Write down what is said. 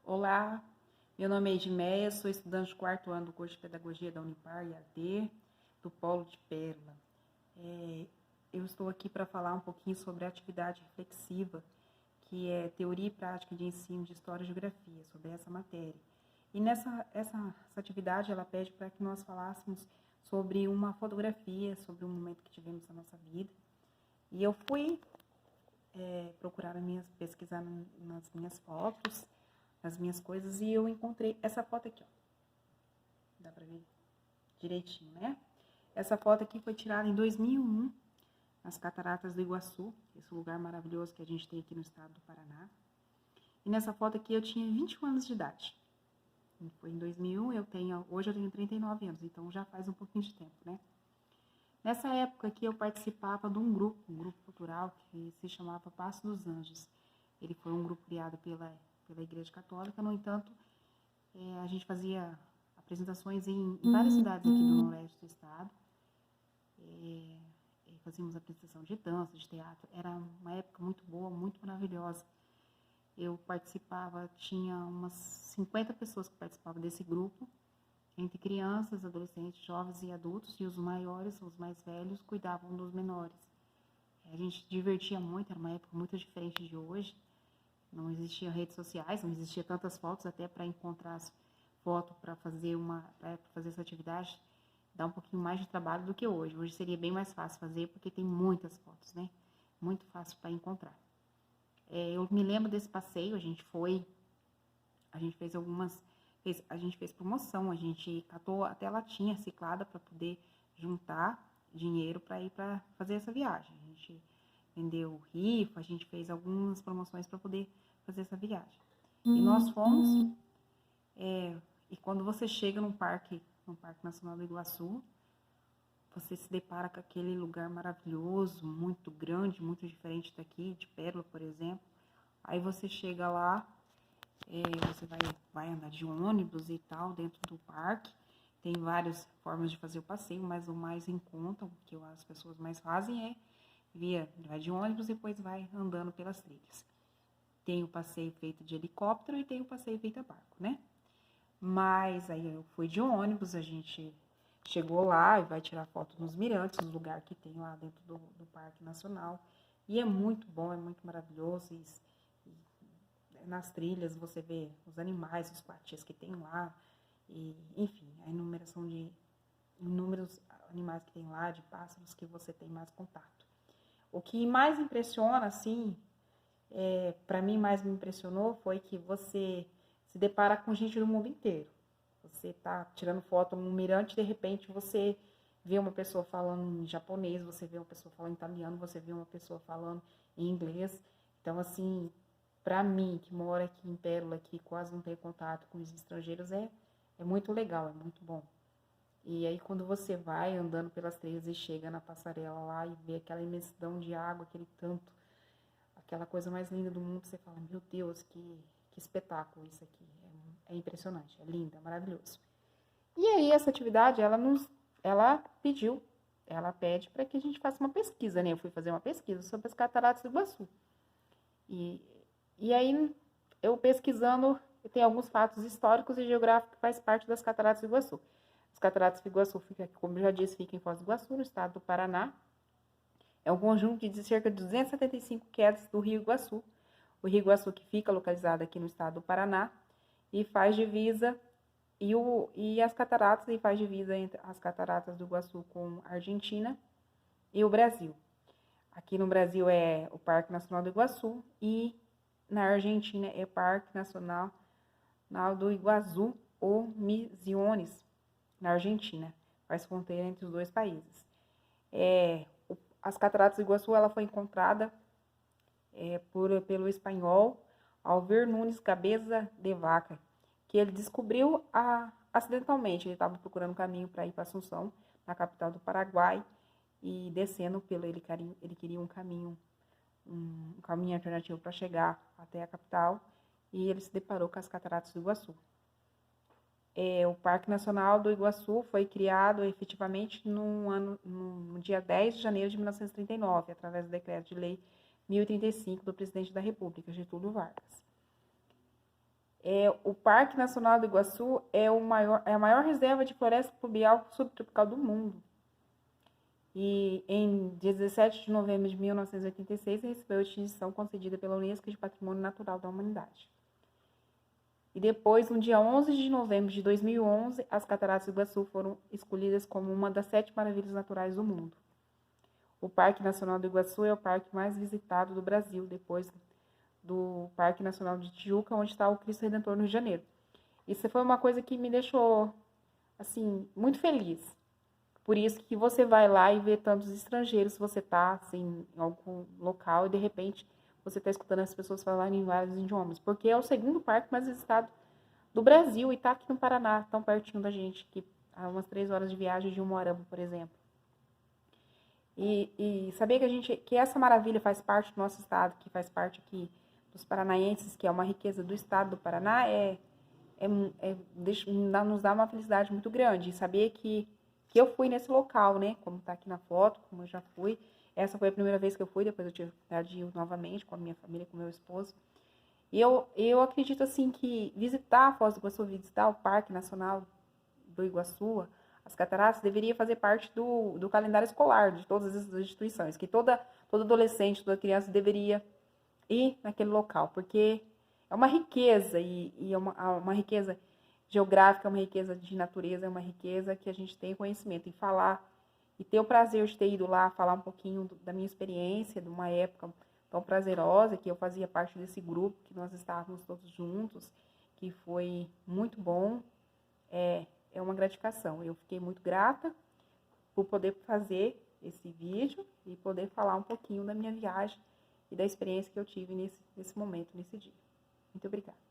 Olá, meu nome é Edmeia, sou estudante do 4º ano do curso de Pedagogia da Unipar EAD, do Polo de Pérola. Eu estou aqui para falar um pouquinho sobre a atividade reflexiva, que é Teoria e Prática de Ensino de História e Geografia, sobre essa matéria. E essa atividade, ela pede para que nós falássemos sobre uma fotografia, sobre um momento que tivemos na nossa vida. E eu fui procurar pesquisar nas minhas fotos, nas minhas coisas, e eu encontrei essa foto aqui, ó. Dá pra ver direitinho, né? Essa foto aqui foi tirada em 2001, nas Cataratas do Iguaçu, esse lugar maravilhoso que a gente tem aqui no estado do Paraná. E nessa foto aqui eu tinha 21 anos de idade. Foi em 2001, hoje eu tenho 39 anos, então já faz um pouquinho de tempo, né? Nessa época aqui eu participava de um grupo cultural que se chamava Passo dos Anjos. Ele foi um grupo criado pela Igreja Católica. No entanto, a gente fazia apresentações em várias cidades aqui do noroeste do estado. Fazíamos apresentação de dança, de teatro. Era uma época muito boa, muito maravilhosa. Eu participava, tinha umas 50 pessoas que participavam desse grupo, entre crianças, adolescentes, jovens e adultos, e os maiores, os mais velhos, cuidavam dos menores. A gente se divertia muito, era uma época muito diferente de hoje. Não existiam redes sociais, não existia tantas fotos, até para encontrar as fotos para fazer essa atividade, dá um pouquinho mais de trabalho do que hoje. Hoje seria bem mais fácil fazer, porque tem muitas fotos, né? Muito fácil para encontrar. Eu me lembro desse passeio, a gente fez promoção, a gente catou até latinha reciclada para poder juntar dinheiro para ir para fazer essa viagem. A gente vendeu rifa, a gente fez algumas promoções para poder fazer essa viagem. E nós fomos, e quando você chega no Parque Nacional do Iguaçu, você se depara com aquele lugar maravilhoso, muito grande, muito diferente daqui, de Pérola, por exemplo. Aí você chega lá, você vai andar de ônibus e tal, dentro do parque. Tem várias formas de fazer o passeio, mas o mais em conta, o que as pessoas mais fazem vai de ônibus e depois vai andando pelas trilhas. Tem o passeio feito de helicóptero e tem o passeio feito a barco, né? Mas aí eu fui de ônibus, a gente chegou lá e vai tirar foto nos mirantes, no lugar que tem lá dentro do Parque Nacional. E é muito bom, é muito maravilhoso. Nas trilhas você vê os animais, os coatis que tem lá, e, enfim, a enumeração de inúmeros animais que tem lá, de pássaros que você tem mais contato. O que mais impressiona, assim, para mim mais me impressionou foi que você se depara com gente do mundo inteiro. Você tá tirando foto num mirante, de repente você vê uma pessoa falando em japonês, você vê uma pessoa falando em italiano, você vê uma pessoa falando em inglês. Então, assim, para mim, que moro aqui em Pérola, que quase não tenho contato com os estrangeiros, é muito legal, é muito bom. E aí, quando você vai andando pelas trilhas e chega na passarela lá e vê aquela imensidão de água, aquele tanto, aquela coisa mais linda do mundo, você fala, meu Deus, que espetáculo isso aqui. É impressionante, é lindo, é maravilhoso. E aí, essa atividade, ela pede para que a gente faça uma pesquisa, né? Eu fui fazer uma pesquisa sobre as Cataratas do Iguaçu. E aí, eu pesquisando, tem alguns fatos históricos e geográficos que faz parte das Cataratas do Iguaçu. As Cataratas do Iguaçu, como eu já disse, fica em Foz do Iguaçu, no estado do Paraná. É um conjunto de cerca de 275 quedas do Rio Iguaçu. O Rio Iguaçu que fica localizado aqui no estado do Paraná e faz divisa, e as cataratas, e faz divisa entre as Cataratas do Iguaçu com a Argentina e o Brasil. Aqui no Brasil é o Parque Nacional do Iguaçu e na Argentina é o Parque Nacional do Iguaçu ou Misiones, na Argentina. Faz fronteira entre os dois países. As Cataratas do Iguaçu ela foi encontrada pelo espanhol Alver Nunes Cabeza de Vaca, que ele descobriu acidentalmente. Ele estava procurando um caminho para ir para Assunção, na capital do Paraguai, e descendo ele queria um caminho alternativo para chegar até a capital, e ele se deparou com as Cataratas do Iguaçu. O Parque Nacional do Iguaçu foi criado efetivamente no dia 10 de janeiro de 1939, através do decreto de lei 1035 do presidente da República, Getúlio Vargas. O Parque Nacional do Iguaçu é a maior reserva de floresta pluvial subtropical do mundo. E em 17 de novembro de 1986, recebeu a distinção concedida pela Unesco de Patrimônio Natural da Humanidade. E depois, no dia 11 de novembro de 2011, as Cataratas do Iguaçu foram escolhidas como uma das 7 maravilhas naturais do mundo. O Parque Nacional do Iguaçu é o parque mais visitado do Brasil, depois do Parque Nacional de Tijuca, onde está o Cristo Redentor no Rio de Janeiro. Isso foi uma coisa que me deixou, assim, muito feliz. Por isso que você vai lá e vê tantos estrangeiros, se você está assim, em algum local e de repente você está escutando as pessoas falarem em vários idiomas. Porque é o segundo parque mais visitado do Brasil e está aqui no Paraná, tão pertinho da gente, que há umas 3 horas de viagem de Umuarama, por exemplo. E saber que essa maravilha faz parte do nosso estado, que faz parte aqui dos paranaenses, que é uma riqueza do estado do Paraná, nos dá uma felicidade muito grande. E saber que eu fui nesse local, né? Como tá aqui na foto, como eu já fui. Essa foi a primeira vez que eu fui, depois eu tive a oportunidade de ir novamente com a minha família, com o meu esposo. E eu acredito, assim, que visitar a Foz do Iguaçu, visitar o Parque Nacional do Iguaçu, as cataratas, deveria fazer parte do calendário escolar de todas as instituições, que todo adolescente, toda criança deveria ir naquele local, porque é uma riqueza, e é uma riqueza geográfica, é uma riqueza de natureza, é uma riqueza que a gente tem conhecimento. E falar, e ter o prazer de ter ido lá, falar um pouquinho da minha experiência, de uma época tão prazerosa, que eu fazia parte desse grupo, que nós estávamos todos juntos, que foi muito bom, é uma gratificação. Eu fiquei muito grata por poder fazer esse vídeo e poder falar um pouquinho da minha viagem e da experiência que eu tive nesse momento, nesse dia. Muito obrigada.